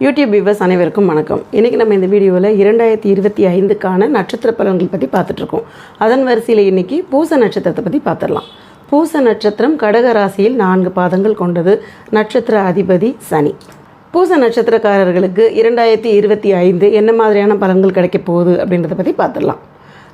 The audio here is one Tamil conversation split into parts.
யூடியூப் வியூவர்ஸ் அனைவருக்கும் வணக்கம். இன்றைக்கி நம்ம இந்த வீடியோவில் 2025க்கான நட்சத்திர பலன்கள் பற்றி பார்த்துட்ருக்கோம். அதன் வரிசையில் இன்றைக்கி பூச நட்சத்திரத்தை பற்றி பார்த்துடலாம். பூச நட்சத்திரம் கடக ராசியில் 4 பாதங்கள் கொண்டது. நட்சத்திர அதிபதி சனி. பூச நட்சத்திரக்காரர்களுக்கு 2025 என்ன மாதிரியான பலன்கள் கிடைக்க போகுது அப்படின்றத பற்றி பார்த்துடலாம்.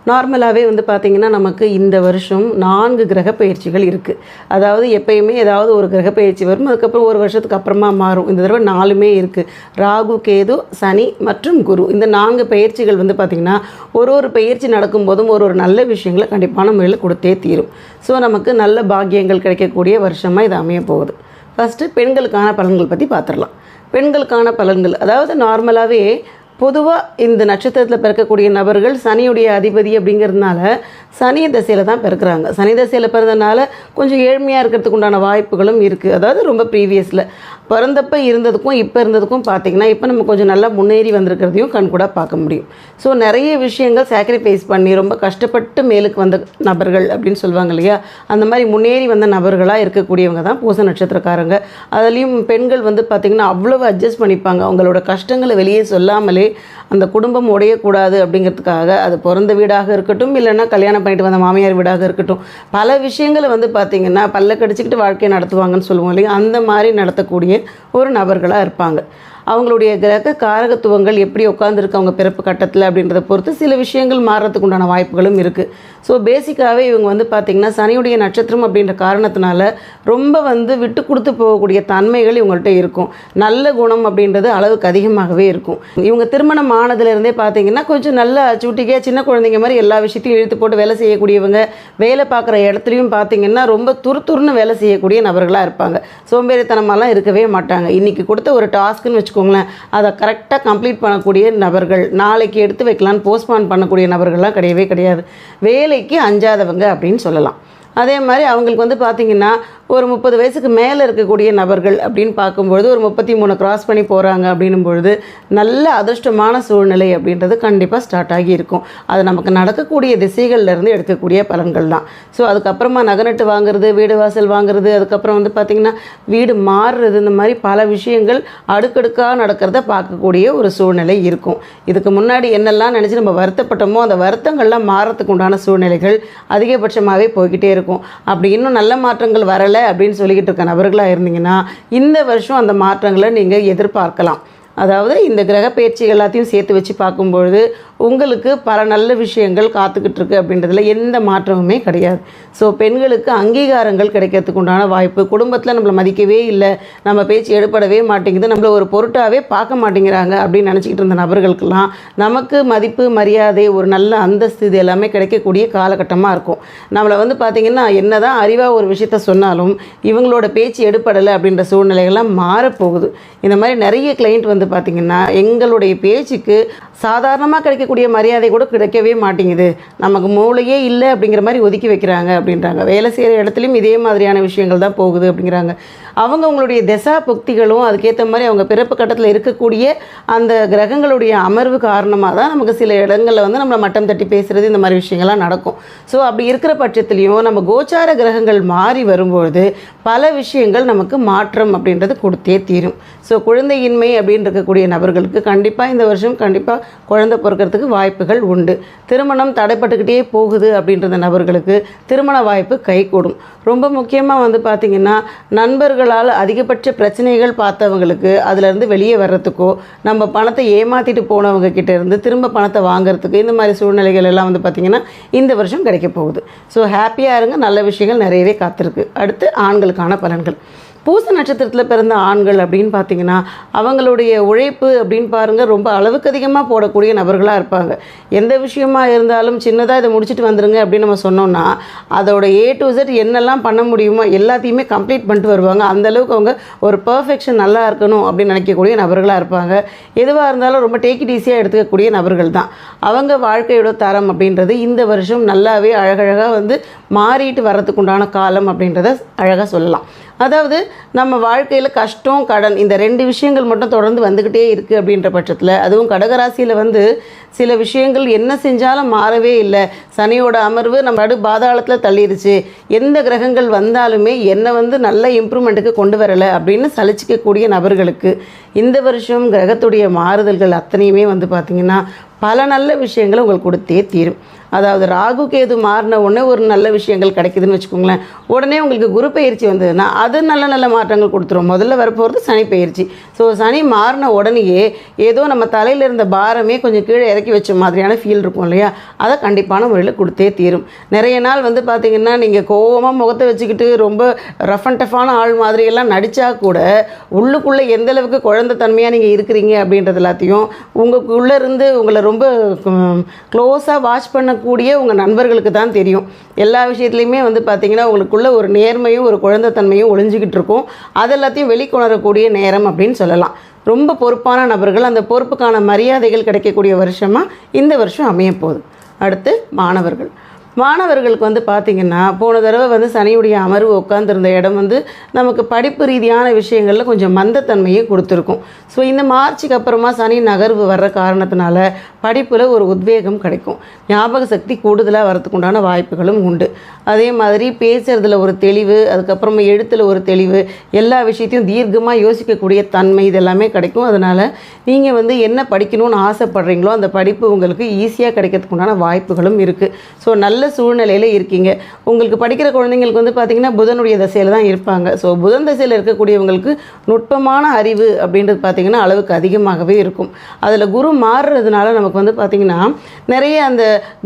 நார்மலாகவே பார்த்திங்கன்னா நமக்கு இந்த வருஷம் 4 கிரக பயிற்சிகள் இருக்குது. அதாவது எப்பயுமே ஏதாவது ஒரு கிரக பயிற்சி வரும், அதுக்கப்புறம் ஒரு வருஷத்துக்கு அப்புறமா மாறும். இந்த தடவை 4மே இருக்குது. ராகு, கேது, சனி மற்றும் குரு. இந்த 4 பயிற்சிகள் பார்த்திங்கன்னா ஒரு பயிற்சி நடக்கும்போதும் ஒரு நல்ல விஷயங்களை கண்டிப்பான முறையில் கொடுத்தே தீரும். ஸோ நமக்கு நல்ல பாக்கியங்கள் கிடைக்கக்கூடிய வருஷமாக இது அமைய போகுது. ஃபஸ்ட்டு பெண்களுக்கான பலன்கள் பற்றி பார்த்துடலாம். பெண்களுக்கான பலன்கள் அதாவது நார்மலாகவே பொதுவாக இந்த நட்சத்திரத்தில் பிறக்கக்கூடிய நபர்கள் சனியுடைய அதிபதி அப்படிங்கிறதுனால சனி தசையில் தான் பிறக்கிறாங்க. சனி தசையில் பிறந்தனால கொஞ்சம் ஏழ்மையாக இருக்கிறதுக்கு உண்டான வாய்ப்புகளும் இருக்குது. அதாவது ரொம்ப ப்ரீவியஸில் பிறந்தப்போ இருந்ததுக்கும் இப்போ இருந்ததுக்கும் பார்த்திங்கன்னா இப்போ நம்ம கொஞ்சம் நல்லா முன்னேறி வந்திருக்கிறதையும் கண்கூட பார்க்க முடியும். ஸோ நிறைய விஷயங்கள் சாக்ரிஃபைஸ் பண்ணி ரொம்ப கஷ்டப்பட்டு மேலுக்கு வந்த நபர்கள் அப்படின்னு சொல்லுவாங்க இல்லையா, அந்த மாதிரி முன்னேறி வந்த நபர்களாக இருக்கக்கூடியவங்க தான் பூச நட்சத்திரக்காரங்க. அதுலேயும் பெண்கள் பார்த்திங்கன்னா அவ்வளவு அட்ஜஸ்ட் பண்ணிப்பாங்க. அவங்களோட கஷ்டங்களை வெளியே சொல்லாமலே அந்த குடும்பம் உடையக்கூடாது அப்படிங்கிறதுக்காக, அது பிறந்த வீடாக இருக்கட்டும், இல்லைன்னா கல்யாணம் பண்ணிட்டு வந்த மாமியார் வீடாக இருக்கட்டும், பல விஷயங்களை பார்த்திங்கன்னா பல்ல கடிச்சிக்கிட்டு வாழ்க்கையை நடத்துவாங்கன்னு சொல்லுவோம் இல்லையா, அந்த மாதிரி நடத்தக்கூடிய ஒரு நபர்களாக இருப்பாங்க. அவங்களுடைய கிரக காரகத்துவங்கள் எப்படி உட்காந்துருக்கு அவங்க பிறப்பு கட்டத்தில் அப்படின்றத பொறுத்து சில விஷயங்கள் மாறுறதுக்கு உண்டான வாய்ப்புகளும் இருக்குது. ஸோ பேசிக்காகவே இவங்க பார்த்திங்கன்னா சனியுடைய நட்சத்திரம் அப்படின்ற காரணத்தினால ரொம்ப விட்டு கொடுத்து போகக்கூடிய தன்மைகள் இவங்கள்ட்ட இருக்கும். நல்ல குணம் அப்படின்றது அளவுக்கு அதிகமாகவே இருக்கும். இவங்க திருமணம் ஆனதுலேருந்தே பார்த்திங்கன்னா கொஞ்சம் நல்ல சூட்டிக்கையாக சின்ன குழந்தைங்க மாதிரி எல்லா விஷயத்தையும் இழுத்து போட்டு வேலை செய்யக்கூடியவங்க. வேலை பார்க்குற இடத்துலையும் பார்த்திங்கன்னா ரொம்ப துருத்துருன்னு வேலை செய்யக்கூடிய நபர்களாக இருப்பாங்க. சோம்பேறித்தனமாலாம் இருக்கவே மாட்டாங்க. இன்றைக்கி கொடுத்த ஒரு டாஸ்க்குன்னு வச்சுக்கோங்களேன், அதை கரெக்டாக கம்ப்ளீட் பண்ணக்கூடிய நபர்கள், நாளைக்கு எடுத்து வைக்கலான்னு போஸ்ட்பான் பண்ணக்கூடிய நபர்கள்லாம் கிடையவே கிடையாது. வேலைக்கு அஞ்சாதவங்க அப்படின்னு சொல்லலாம். அதே மாதிரி அவங்களுக்கு பார்த்திங்கன்னா ஒரு 30 வயசுக்கு மேலே இருக்கக்கூடிய நபர்கள் அப்படின்னு பார்க்கும்பொழுது ஒரு 33 கிராஸ் பண்ணி போகிறாங்க அப்படின்னும் பொழுது நல்ல அதிர்ஷ்டமான சூழ்நிலை அப்படின்றது கண்டிப்பாக ஸ்டார்ட் ஆகி இருக்கும். அது நமக்கு நடக்கக்கூடிய திசைகள்லேருந்து எடுக்கக்கூடிய பலன்கள் தான். ஸோ அதுக்கப்புறமா நகநட்டு வாங்குறது, வீடு வாசல் வாங்குறது, அதுக்கப்புறம் பார்த்திங்கன்னா வீடு மாறுறது, இந்த மாதிரி பல விஷயங்கள் அடுக்கடுக்காக நடக்கிறத பார்க்கக்கூடிய ஒரு சூழ்நிலை இருக்கும். இதுக்கு முன்னாடி என்னெல்லாம் நினச்சி நம்ம வருத்தப்பட்டோமோ அந்த வருத்தங்கள்லாம் மாறத்துக்கு உண்டான சூழ்நிலைகள் அதிகபட்சமாகவே போய்கிட்டே இருக்கும். அப்படி இன்னும் நல்ல மாற்றங்கள் வரலை அப்படின்னு சொல்லிக்கிட்டு இருக்க நபர்களாக இருந்தீங்கன்னா இந்த வருஷம் அந்த மாற்றங்களை நீங்கள் எதிர்பார்க்கலாம். அதாவது இந்த கிரக பயிற்சிகள் எல்லாத்தையும் சேர்த்து வச்சு பார்க்கும்பொழுது உங்களுக்கு பல நல்ல விஷயங்கள் காத்துக்கிட்டு இருக்கு அப்படின்றதுல எந்த மாற்றமுமே கிடையாது. ஸோ பெண்களுக்கு அங்கீகாரங்கள் கிடைக்கிறதுக்கு உண்டான வாய்ப்பு, குடும்பத்தில் நம்மளை மதிக்கவே இல்லை, நம்ம பேச்சு எடுப்படவே மாட்டேங்குது, நம்மளை ஒரு பொருட்டாகவே பார்க்க மாட்டேங்கிறாங்க அப்படின்னு நினச்சிக்கிட்டு இருந்த நபர்களுக்கெல்லாம் நமக்கு மதிப்பு, மரியாதை, ஒரு நல்ல அந்தஸ்து இது எல்லாமே கிடைக்கக்கூடிய காலகட்டமாக இருக்கும். நம்மளை பார்த்திங்கன்னா என்ன தான் அறிவாக ஒரு விஷயத்த சொன்னாலும் இவங்களோட பேச்சு எடுப்படலை அப்படின்ற சூழ்நிலைகள்லாம் மாறப்போகுது. இந்த மாதிரி நிறைய கிளைண்ட் பார்த்திங்கன்னா எங்களுடைய பேச்சுக்கு சாதாரணமாக கிடைக்கக்கூடிய மரியாதை கூட கிடைக்கவே மாட்டேங்குது, நமக்கு மூளையே இல்லை அப்படிங்கிற மாதிரி ஒதுக்கி வைக்கிறாங்க அப்படின்றாங்க. வேலை செய்கிற இடத்துலையும் இதே மாதிரியான விஷயங்கள் தான் போகுது அப்படிங்கிறாங்க. அவங்களுடைய திசா புக்திகளும் அதுக்கேற்ற மாதிரி அவங்க பிறப்பு கட்டத்தில் இருக்கக்கூடிய அந்த கிரகங்களுடைய அமர்வு காரணமாக தான் நமக்கு சில இடங்களில் நம்மளை மட்டம் தட்டி பேசுகிறது, இந்த மாதிரி விஷயங்கள்லாம் நடக்கும். ஸோ அப்படி இருக்கிற பட்சத்துலேயும் நம்ம கோச்சார கிரகங்கள் மாறி வரும்பொழுது பல விஷயங்கள் நமக்கு மாற்றம் அப்படின்றது கொடுத்தே தீரும். ஸோ குழந்தையின்மை அப்படின்னு இருக்கக்கூடிய நபர்களுக்கு கண்டிப்பாக இந்த வருஷம் கண்டிப்பாக குழந்தை பிறக்கிறதுக்கு வாய்ப்புகள் உண்டு. திருமணம் தடைப்பட்டுக்கிட்டே போகுது அப்படின்ற நபர்களுக்கு திருமண வாய்ப்பு கைகூடும். ரொம்ப முக்கியமாக பார்த்திங்கன்னா நண்பர்களால் அதிகபட்ச பிரச்சனைகள் பார்த்தவங்களுக்கு அதிலேருந்து வெளியே வர்றதுக்கோ, நம்ம பணத்தை ஏமாற்றிட்டு போனவங்க கிட்டேருந்து திரும்ப பணத்தை வாங்குறதுக்கு, இந்த மாதிரி சூழ்நிலைகள் எல்லாம் பார்த்திங்கன்னா இந்த வருஷம் கிடைக்க போகுது. ஸோ ஹாப்பியாக இருங்க, நல்ல விஷயங்கள் நிறையவே காத்திருக்கு. அடுத்து ஆண்களுக்கான பலன்கள். பூச நட்சத்திரத்தில் பிறந்த ஆண்கள் அப்படின்னு பார்த்திங்கன்னா அவங்களுடைய உழைப்பு அப்படின்னு பாருங்கள் ரொம்ப அளவுக்கு அதிகமாக போடக்கூடிய நபர்களாக இருப்பாங்க. எந்த விஷயமா இருந்தாலும் சின்னதாக இதை முடிச்சுட்டு வந்துடுங்க அப்படின்னு நம்ம சொன்னோம்னா அதோட A to Z என்னெல்லாம் பண்ண முடியுமோ எல்லாத்தையுமே கம்ப்ளீட் பண்ணிட்டு வருவாங்க. அந்தளவுக்கு அவங்க ஒரு பர்ஃபெக்ஷன் நல்லா இருக்கணும் அப்படின்னு நினைக்கக்கூடிய நபர்களாக இருப்பாங்க. எதுவாக இருந்தாலும் ரொம்ப டேக் இட் ஈஸியாக எடுத்துக்கக்கூடிய நபர்கள் தான். அவங்க வாழ்க்கையோட தரம் அப்படின்றது இந்த வருஷம் நல்லாவே அழகழகாக மாறிட்டு வர்றதுக்கு உண்டான காலம் அப்படின்றத அழகாக சொல்லலாம். அதாவது நம்ம வாழ்க்கையில் கஷ்டம், கடன், இந்த 2 விஷயங்கள் மட்டும் தொடர்ந்து வந்துக்கிட்டே இருக்குது அப்படின்ற பட்சத்தில், அதுவும் கடகராசியில் சில விஷயங்கள் என்ன செஞ்சாலும் மாறவே இல்லை, சனியோட அமர்வு நம்ம பாதாளத்தில் தள்ளிடுச்சு, எந்த கிரகங்கள் வந்தாலுமே என்னை வந்து நல்ல இம்ப்ரூவ்மெண்ட்டுக்கு கொண்டு வரலை அப்படின்னு சலிச்சிக்கக்கூடிய நபர்களுக்கு இந்த வருஷம் கிரகத்துடைய மாறுதல்கள் அத்தனையுமே வந்து பார்த்திங்கன்னா பல நல்ல விஷயங்களை உங்களுக்கு கொடுத்தே தீரும். அதாவது ராகு கேது மாறின உடனே ஒரு நல்ல விஷயங்கள் கிடைக்குதுன்னு வச்சுக்கோங்களேன். உடனே உங்களுக்கு குரு பயிற்சி வந்ததுன்னா அது நல்ல நல்ல மாற்றங்கள் கொடுத்துரும். முதல்ல வரப்போகிறது சனி பயிற்சி. ஸோ சனி மாறின உடனேயே ஏதோ நம்ம தலையில் இருந்த பாரமே கொஞ்சம் கீழே இறக்கி வச்ச மாதிரியான ஃபீல் இருக்கும் இல்லையா, அதை கண்டிப்பான முறையில் கொடுத்தே தீரும். நிறைய நாள் வந்து பார்த்திங்கன்னா நீங்கள் கோவமாக முகத்தை வச்சுக்கிட்டு ரொம்ப ரஃப் அண்ட் டஃப்பான ஆள் மாதிரியெல்லாம் நடித்தா கூட உள்ளுக்குள்ளே எந்தளவுக்கு குழந்தை தன்மையாக நீங்கள் இருக்கிறீங்க அப்படின்றது எல்லாத்தையும் உங்களுக்குள்ளே இருந்து உங்களை ரொம்ப க்ளோஸாக வாட்ச் பண்ண கூடிய உங்கள் நண்பர்களுக்கு தான் தெரியும். எல்லா விஷயத்துலையுமே வந்து பார்த்திங்கன்னா உங்களுக்குள்ள ஒரு நேர்மையும் ஒரு குழந்தைத்தன்மையும் ஒளிஞ்சிக்கிட்டு இருக்கும். அதெல்லாத்தையும் வெளிக்கொணரக்கூடிய நேரம் அப்படின்னு சொல்லலாம். ரொம்ப பொறுப்பான நபர்கள், அந்த பொறுப்புக்கான மரியாதைகள் கிடைக்கக்கூடிய வருஷமாக இந்த வருஷம் அமைய போகுது. அடுத்து மாணவர்களுக்கு வந்து பார்த்திங்கன்னா போன தடவை வந்து சனியுடைய அமர்வு உட்காந்துருந்த இடம் வந்து நமக்கு படிப்பு ரீதியான விஷயங்களில் கொஞ்சம் மந்தத்தன்மையை கொடுத்துருக்கும். ஸோ இந்த மார்ச்சுக்கு அப்புறமா சனி நகர்வு வர்ற காரணத்தினால படிப்பில் ஒரு உத்வேகம் கிடைக்கும். ஞாபக சக்தி கூடுதலாக வரத்துக்கு உண்டான வாய்ப்புகளும் உண்டு. அதே மாதிரி பேசுகிறதுல ஒரு தெளிவு, அதுக்கப்புறமா எழுத்தில் ஒரு தெளிவு, எல்லா விஷயத்தையும் தீர்க்கமாக யோசிக்கக்கூடிய தன்மை இதெல்லாமே கிடைக்கும். அதனால் நீங்கள் வந்து என்ன படிக்கணும்னு ஆசைப்படுறீங்களோ அந்த படிப்பு உங்களுக்கு ஈஸியாக கிடைக்கிறதுக்கு உண்டான வாய்ப்புகளும் இருக்குது. ஸோ நல்ல சூழ்நிலையில் இருக்கீங்க. உங்களுக்கு படிக்கிற குழந்தைங்களுக்கு வந்து பார்த்திங்கன்னா புதனுடைய தசையில் தான் இருப்பாங்க. ஸோ புதன் தசையில் இருக்கக்கூடியவங்களுக்கு நுட்பமான அறிவு அப்படின்றது பார்த்திங்கன்னா அளவுக்கு அதிகமாகவே இருக்கும். அதில் குரு மாறுறதுனால நமக்கு வந்து பார்த்திங்கன்னா நிறைய அந்த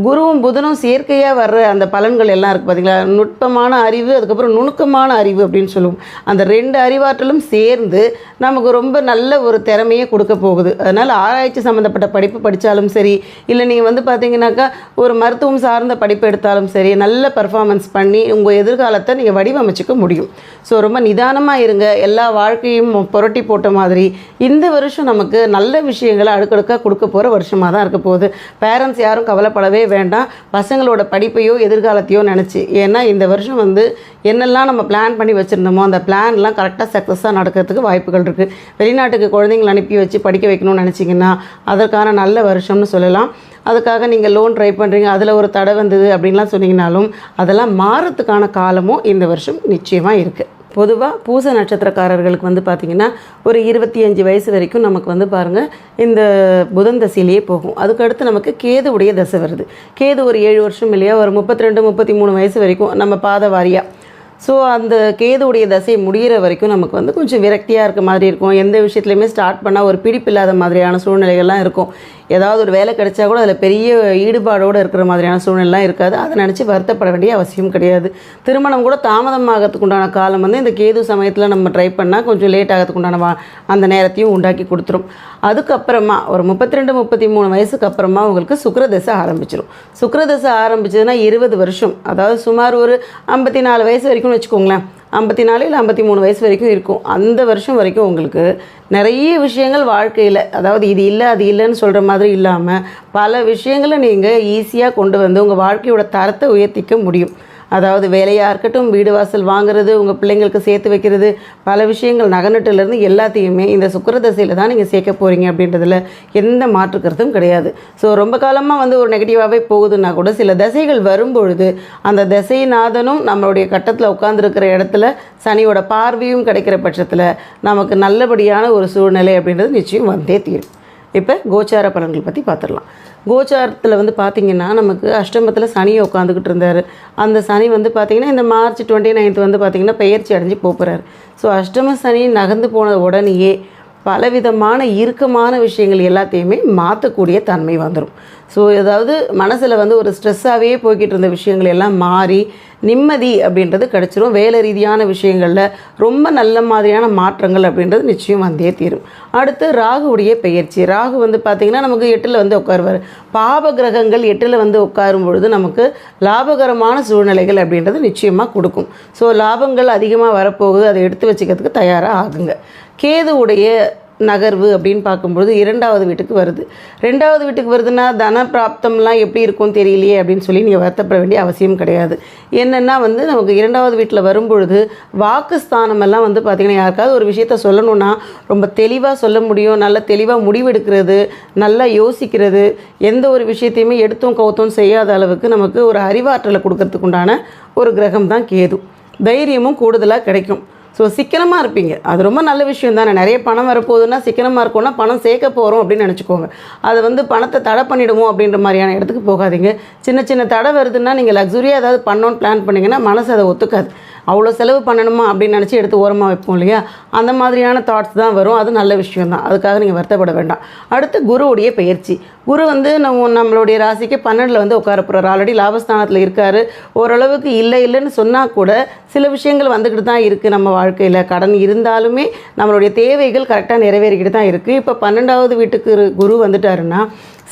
குருவும் புதனும் சேர்க்கையாக வர்ற அந்த பலன்கள் எல்லாம் இருக்குது பார்த்திங்களா. நுட்பமான அறிவு, அதுக்கப்புறம் நுணுக்கமான அறிவு அப்படின்னு சொல்லுவோம். அந்த ரெண்டு அறிவாற்றலும் சேர்ந்து நமக்கு ரொம்ப நல்ல ஒரு திறமையை கொடுக்க போகுது. அதனால் ஆராய்ச்சி சம்மந்தப்பட்ட படிப்பு படித்தாலும் சரி, இல்லை நீங்கள் வந்து பார்த்திங்கனாக்கா ஒரு மருத்துவம் சார்ந்த படிப்பு எடுத்தாலும் சரி, நல்ல பர்ஃபார்மன்ஸ் பண்ணி உங்கள் எதிர்காலத்தை நீங்கள் வடிவமைச்சிக்க முடியும். ஸோ ரொம்ப நிதானமாக இருங்க. எல்லா வாழ்க்கையும் புரட்டி போட்ட மாதிரி இந்த வருஷம் நமக்கு நல்ல விஷயங்களை அடுக்கடுக்காக கொடுக்க போகிற வருஷமாக தான் இருக்க போகுது. பேரண்ட்ஸ் யாரும் கவலைப்படவே வேண்டாம் பசங்களோட படிப்பையோ எதிர்காலத்தையோ நினச்சி. ஏன்னா இந்த வருஷம் வந்து என்னெல்லாம் நம்ம பிளான் பண்ணி வச்சுருந்தோமோ அந்த பிளான்லாம் கரெக்டாக சக்ஸஸாக நடக்கிறதுக்கு வாய்ப்புகள் இருக்குது. வெளிநாட்டுக்கு குழந்தைங்களை அனுப்பி வச்சு படிக்க வைக்கணும்னு நினச்சிங்கன்னா அதற்கான நல்ல வருஷம்னு சொல்லலாம். அதுக்காக நீங்கள் லோன் ட்ரை பண்ணுறீங்க, அதில் ஒரு தடை வந்தது அப்படின்லாம் சொன்னீங்கனாலும் அதெல்லாம் மாறத்துக்கான காலமும் இந்த வருஷம் நிச்சயமாக இருக்குது. பொதுவாக பூச நட்சத்திரக்காரர்களுக்கு வந்து பார்த்திங்கன்னா ஒரு 25 வயசு வரைக்கும் நமக்கு வந்து பாருங்கள் இந்த புதன் தசையிலேயே போகும். அதுக்கடுத்து நமக்கு கேதுவுடைய தசை வருது. கேது ஒரு 7 வருஷம் இல்லையா, ஒரு 32 33 வயசு வரைக்கும் நம்ம பாத வாரியாக. ஸோ அந்த கேதுவுடைய தசை முடிகிற வரைக்கும் நமக்கு வந்து கொஞ்சம் விரக்தியாக இருக்க மாதிரி இருக்கும். எந்த விஷயத்துலையுமே ஸ்டார்ட் பண்ணால் ஒரு பிடிப்பில்லாத மாதிரியான சூழ்நிலைகள்லாம் இருக்கும். ஏதாவது ஒரு வேலை கிடைச்சா கூட அதில் பெரிய ஈடுபாடோடு இருக்கிற மாதிரியான சூழ்நிலாம் இருக்காது. அதை நினச்சி வருத்தப்பட வேண்டிய அவசியம் கிடையாது. திருமணம் கூட தாமதமாகறதுக்கு உண்டான காலம் வந்து இந்த கேது சமயத்தில் நம்ம ட்ரை பண்ணால் கொஞ்சம் லேட் ஆகிறதுக்கு உண்டான அந்த நேரத்தையும் உண்டாக்கி கொடுத்துரும். அதுக்கப்புறமா ஒரு 32 33 வயசுக்கு அப்புறமா உங்களுக்கு சுக்கிரதசை ஆரம்பிச்சிடும். சுக்கிரதசை ஆரம்பிச்சதுன்னா 20 வருஷம், அதாவது சுமார் ஒரு 54 வயசு வரைக்கும்னு வச்சுக்கோங்களேன். 54 இல்லை 53 வயசு வரைக்கும் இருக்கும். அந்த வருஷம் வரைக்கும் உங்களுக்கு நிறைய விஷயங்கள் வாழ்க்கையில், அதாவது இது இல்லை அது இல்லைன்னு சொல்கிற மாதிரி இல்லாமல் பல விஷயங்களை நீங்கள் ஈஸியாக கொண்டு வந்து உங்கள் வாழ்க்கையோட தரத்தை உயர்த்திக்க முடியும். அதாவது வேலையாக இருக்கட்டும், வீடு வாசல் வாங்குறது, உங்கள் பிள்ளைங்களுக்கு சேர்த்து வைக்கிறது, பல விஷயங்கள் நகநட்டுலேருந்து எல்லாத்தையுமே இந்த சுக்கிரதசையில் தான் நீங்கள் சேர்க்க போகிறீங்க அப்படின்றதுல எந்த மாற்று கருத்தும் கிடையாது. ஸோ ரொம்ப காலமாக வந்து ஒரு நெகட்டிவாகவே போகுதுன்னா கூட சில தசைகள் வரும்பொழுது அந்த தசைநாதனும் நம்மளுடைய கட்டத்தில் உட்காந்துருக்கிற இடத்துல சனியோட பார்வையும் கிடைக்கிற பட்சத்தில் நமக்கு நல்லபடியான ஒரு சூழ்நிலை அப்படின்றது நிச்சயம் வந்தே தீரும். இப்போ கோச்சார பலன்கள் பற்றி பார்த்துடலாம். கோச்சாரத்தில் வந்து பார்த்திங்கன்னா நமக்கு அஷ்டமத்தில் சனியை உட்காந்துக்கிட்டு இருந்தார். அந்த சனி வந்து பார்த்திங்கன்னா இந்த மார்ச் 29 வந்து பார்த்திங்கன்னா பெயர்ச்சி அடைஞ்சு போகிறார். ஸோ அஷ்டம சனி நகர்ந்து போன உடனேயே பலவிதமான இறுக்கமான விஷயங்கள் எல்லாத்தையுமே மாற்றக்கூடிய தன்மை வந்துடும். ஸோ ஏதாவது மனசில் வந்து ஒரு ஸ்ட்ரெஸ்ஸாகவே போய்கிட்டு இருந்த விஷயங்கள் எல்லாம் மாறி நிம்மதி அப்படின்றது கிடச்சிரும். வேலை ரீதியான விஷயங்களில் ரொம்ப நல்ல மாதிரியான மாற்றங்கள் அப்படின்றது நிச்சயம் வந்தே தீரும். அடுத்து ராகுவுடைய பெயர்ச்சி. ராகு வந்து பார்த்திங்கன்னா நமக்கு 8ல் வந்து உட்காருவார். பாப கிரகங்கள் 8ல் வந்து உட்காரும் பொழுது நமக்கு லாபகரமான சூழ்நிலைகள் அப்படின்றது நிச்சயமாக கொடுக்கும். ஸோ லாபங்கள் அதிகமாக வரப்போகுது, அதை எடுத்து வச்சுக்கிறதுக்கு தயாராக ஆகுங்க. கேதுவுடைய நகர்வு அப்படின்னு பார்க்கும்பொழுது 2வது வீட்டுக்கு வருது. 2வது வீட்டுக்கு வருதுன்னா தன பிராப்தம்லாம் எப்படி இருக்கும்னு தெரியலையே அப்படின்னு சொல்லி நீங்கள் வருத்தப்பட வேண்டிய அவசியம் கிடையாது. என்னென்னா வந்து நமக்கு 2வது வீட்டில் வரும்பொழுது வாக்குஸ்தானம் எல்லாம் வந்து பார்த்திங்கன்னா யாருக்காவது ஒரு விஷயத்த சொல்லணுன்னா ரொம்ப தெளிவாக சொல்ல முடியும். நல்ல தெளிவாக முடிவெடுக்கிறது, நல்லா யோசிக்கிறது, எந்த ஒரு விஷயத்தையுமே எடுத்தும் கவுத்தும் செய்யாத அளவுக்கு நமக்கு ஒரு அறிவாற்றலை கொடுக்கறதுக்கு உண்டான ஒரு கிரகம் தான் கேது. தைரியமும் கூடுதலாக கிடைக்கும். ஸோ சிக்கனமாக இருப்பீங்க, அது ரொம்ப நல்ல விஷயம் தானே. நிறைய பணம் வரப்போகுதுன்னா சிக்கனமாக இருக்கும்னா பணம் சேர்க்க போகிறோம் அப்படின்னு நினச்சிக்கோங்க. அதை வந்து பணத்தை தடை பண்ணிவிடுவோம் அப்படின்ற மாதிரியான இடத்துக்கு போகாதீங்க. சின்ன சின்ன தடை வருதுன்னா நீங்கள் லக்ஸுரியாக ஏதாவது பண்ணணும்னு பிளான் பண்ணிங்கன்னா மனசு அதை ஒத்துக்காது. அவ்வளோ செலவு பண்ணணுமா அப்படின்னு நினச்சி எடுத்து ஓரமாக வைப்போம் இல்லையா, அந்த மாதிரியான தாட்ஸ் தான் வரும். அது நல்ல விஷயம் தான், அதுக்காக நீங்கள் வருத்தப்பட வேண்டாம். அடுத்து குருவுடைய பெயர்ச்சி. குரு வந்து நம்மளுடைய ராசிக்கு 12ல் வந்து உட்கார போகிறார். ஆல்ரெடி லாபஸ்தானத்தில் இருக்கார். ஓரளவுக்கு இல்லைன்னு சொன்னால் கூட சில விஷயங்கள் வந்துக்கிட்டு தான் இருக்குது நம்ம வாழ்க்கையில். கடன் இருந்தாலுமே நம்மளுடைய தேவைகள் கரெக்டாக நிறைவேறிக்கிட்டு தான் இருக்குது. இப்போ 12வது வீட்டுக்கு குரு வந்துட்டாருன்னா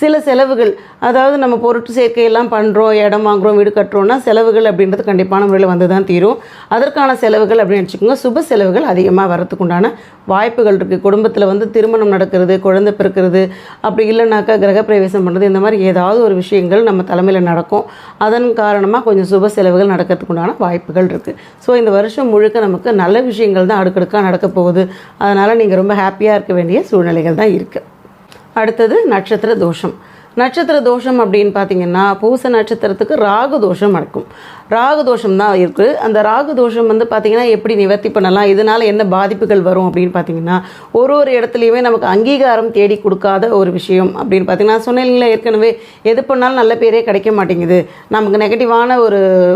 சில செலவுகள், அதாவது நம்ம பொருட்டு சேர்க்கையெல்லாம் பண்ணுறோம், இடம் வாங்குகிறோம், வீடு கட்டுறோன்னா செலவுகள் அப்படின்றது கண்டிப்பான முறையில் வந்து தான் தீரும். அதற்கான செலவுகள் அப்படின்னு வச்சுக்கோங்க. சுப செலவுகள் அதிகமாக வரத்துக்கு உண்டான வாய்ப்புகள் இருக்குது. குடும்பத்தில் வந்து திருமணம் நடக்கிறது, குழந்தை பிறக்கிறது, அப்படி இல்லைனாக்கா கிரகப்பிரவேசம் பண்ணுறது, இந்த மாதிரி ஏதாவது ஒரு விஷயங்கள் நம்ம தலைமையில் நடக்கும். அதன் காரணமாக கொஞ்சம் சுப செலவுகள் நடக்கிறதுக்கு உண்டான வாய்ப்புகள் இருக்குது. ஸோ இந்த வருஷம் முழுக்க நமக்கு நல்ல விஷயங்கள் தான் அடுக்கடுக்காக நடக்க போகுது. அதனால் நீங்கள் ரொம்ப ஹாப்பியாக இருக்க வேண்டிய சூழ்நிலைகள் தான் இருக்குது. அடுத்தது நட்சத்திர தோஷம். நட்சத்திர தோஷம் அப்படின்னு பார்த்தீங்கன்னா பூச நட்சத்திரத்துக்கு ராகு தோஷம் நடக்கும். ராகு தோஷம் தான் இருக்குது. அந்த ராகு தோஷம் வந்து பார்த்திங்கன்னா எப்படி நிவர்த்தி பண்ணலாம், இதனால் என்ன பாதிப்புகள் வரும் அப்படின்னு பார்த்தீங்கன்னா ஒரு இடத்துலையுமே நமக்கு அங்கீகாரம் தேடி கொடுக்காத ஒரு விஷயம் அப்படின்னு பார்த்தீங்கன்னா சொன்னீங்களே ஏற்கனவே, எது பண்ணாலும் நல்ல பேரே கிடைக்க மாட்டேங்குது, நமக்கு நெகட்டிவான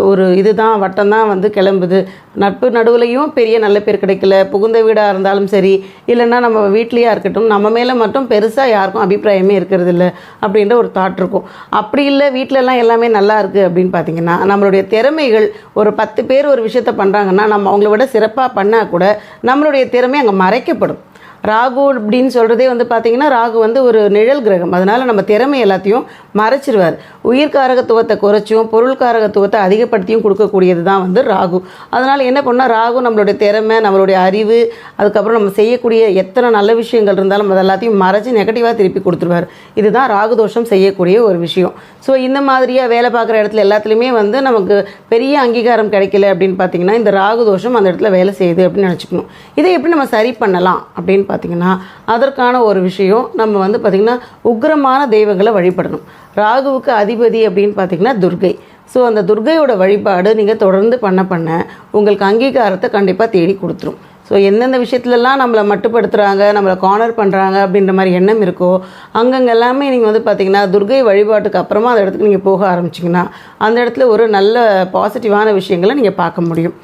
ஒரு இதுதான் வட்டம் தான் வந்து கிளம்புது, நட்பு நடுவுலையும் பெரிய நல்ல பேர் கிடைக்கல, புகுந்த வீடாக இருந்தாலும் சரி, இல்லைன்னா நம்ம வீட்லேயே இருக்கட்டும் நம்ம மேலே மட்டும் பெருசாக யாருக்கும் அபிப்பிராயமே இருக்கிறது இல்லை அப்படின்ற ஒரு தாட் இருக்கும். அப்படி இல்லை வீட்டிலலாம் எல்லாமே நல்லா இருக்குது அப்படின்னு பார்த்தீங்கன்னா நம்மளுடைய திறமைகள், ஒரு 10 பேர் ஒரு விஷயத்த பண்ணுறாங்கன்னா நம்ம அவங்கள விட சிறப்பாக பண்ணால் கூட நம்மளுடைய திறமை அங்கே மறைக்கப்படும். ராகு அப்படின்னு சொல்கிறதே வந்து பார்த்திங்கன்னா ராகு வந்து ஒரு நிழல் கிரகம். அதனால் நம்ம திறமை எல்லாத்தையும் மறைச்சிருவார். உயிர்காரகத்துவத்தை குறைச்சும் பொருள்காரகத்துவத்தை அதிகப்படுத்தியும் கொடுக்கக்கூடியது தான் வந்து ராகு. அதனால் என்ன பண்ணால் ராகு நம்மளுடைய திறமை, நம்மளுடைய அறிவு, அதுக்கப்புறம் நம்ம செய்யக்கூடிய எத்தனை நல்ல விஷயங்கள் இருந்தாலும் அது எல்லாத்தையும் மறைச்சி நெகட்டிவாக திருப்பி கொடுத்துருவார். இதுதான் ராகு தோஷம் செய்யக்கூடிய ஒரு விஷயம். ஸோ இந்த மாதிரியாக வேலை பார்க்குற இடத்துல எல்லாத்துலேயுமே வந்து நமக்கு பெரிய அங்கீகாரம் கிடைக்கல அப்படின்னு பார்த்திங்கன்னா இந்த ராகு தோஷம் அந்த இடத்துல வேலை செய்யுது அப்படின்னு நினச்சிக்கணும். இதை எப்படி நம்ம சரி பண்ணலாம் அப்படின்னு பார்த்திங்கன்னா அதற்கான ஒரு விஷயம் நம்ம வந்து பார்த்திங்கன்னா உக்கிரமான தெய்வங்களை வழிபடணும். ராகுவுக்கு அதிபதி அப்படின்னு பார்த்திங்கன்னா துர்கை. ஸோ அந்த துர்கையோட வழிபாடு நீங்கள் தொடர்ந்து பண்ண உங்களுக்கு அங்கீகாரத்தை கண்டிப்பாக தேடி கொடுத்துரும். ஸோ எந்தெந்த விஷயத்துலலாம் நம்மளை மட்டுப்படுத்துகிறாங்க, நம்மளை கார்னர் பண்ணுறாங்க அப்படின்ற மாதிரி எண்ணம் இருக்கோ அங்கங்கே எல்லாமே நீங்கள் வந்து பார்த்திங்கன்னா துர்கை வழிபாட்டுக்கு அப்புறமா அந்த இடத்துக்கு நீங்கள் போக ஆரம்பிச்சிங்கன்னா அந்த இடத்துல ஒரு நல்ல பாசிட்டிவான விஷயங்களை நீங்கள் பார்க்க முடியும்.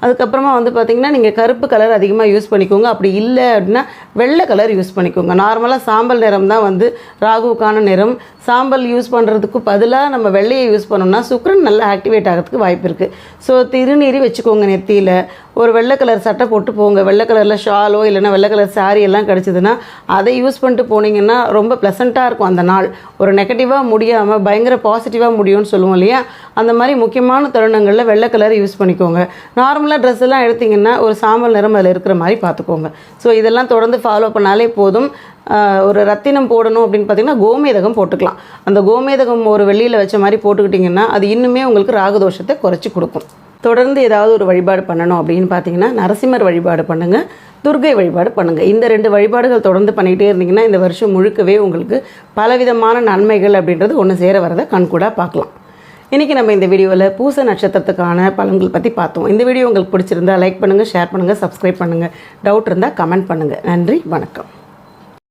அதுக்கப்புறமா வந்து பார்த்திங்கன்னா நீங்கள் கருப்பு கலர் அதிகமாக யூஸ் பண்ணிக்கோங்க. அப்படி இல்லை அப்படின்னா வெள்ளை கலர் யூஸ் பண்ணிக்கோங்க. நார்மலாக சாம்பல் நிறம் தான் வந்து ராகுவுக்கான நிறம். சாம்பல் யூஸ் பண்ணுறதுக்கு பதிலாக நம்ம வெள்ளையை யூஸ் பண்ணோம்னா சுக்கிரன் நல்லா ஆக்டிவேட் ஆகிறதுக்கு வாய்ப்பு இருக்குது. ஸோ திருநீரி வச்சுக்கோங்க நெத்தியில். ஒரு வெள்ளை கலர் சட்டை போட்டு போங்க. வெள்ளை கலரில் ஷாலோ இல்லைனா வெள்ளை கலர் சாரீ எல்லாம் கிடச்சிதுன்னா அதை யூஸ் பண்ணிட்டு போனீங்கன்னா ரொம்ப ப்ளசண்ட்டாக இருக்கும் அந்த நாள். ஒரு நெகட்டிவாக முடியாமல் பயங்கர பாசிட்டிவாக முடியும்னு சொல்லுவோம் இல்லையா, அந்த மாதிரி முக்கியமான தருணங்களில் வெள்ளை கலர் யூஸ் பண்ணிக்கோங்க. நார்மலாக ட்ரெஸ் எல்லாம் எடுத்திங்கன்னா ஒரு சாம்பல் நிறம் அதில் இருக்கிற மாதிரி பார்த்துக்கோங்க. ஸோ இதெல்லாம் தொடர்ந்து ஃபாலோ பண்ணாலே போதும். ஒரு ரத்தினம் போடணும் அப்படின்னு பார்த்தீங்கன்னா கோமேதகம் போட்டுக்கலாம். அந்த கோமேதகம் ஒரு வெள்ளியில் வச்ச மாதிரி போட்டுக்கிட்டிங்கன்னா அது இன்னுமே உங்களுக்கு ராகுதோஷத்தை குறைச்சி கொடுக்கும். தொடர்ந்து ஏதாவது ஒரு வழிபாடு பண்ணணும் அப்படின்னு பார்த்தீங்கன்னா நரசிம்மர் வழிபாடு பண்ணுங்கள், துர்கை வழிபாடு பண்ணுங்கள். இந்த 2 வழிபாடுகள் தொடர்ந்து பண்ணிகிட்டே இருந்தீங்கன்னா இந்த வருஷம் முழுக்கவே உங்களுக்கு பலவிதமான நன்மைகள் அப்படின்றது ஒன்று சேர வரதை கண்கூடாக பார்க்கலாம். இன்றைக்கி நம்ம இந்த வீடியோவில் பூச நட்சத்திரத்துக்கான பலன்கள் பற்றி பார்த்தோம். இந்த வீடியோ உங்களுக்கு பிடிச்சிருந்தா லைக் பண்ணுங்கள், ஷேர் பண்ணுங்கள், சப்ஸ்கிரைப் பண்ணுங்கள். டவுட் இருந்தால் கமெண்ட் பண்ணுங்கள். நன்றி, வணக்கம்.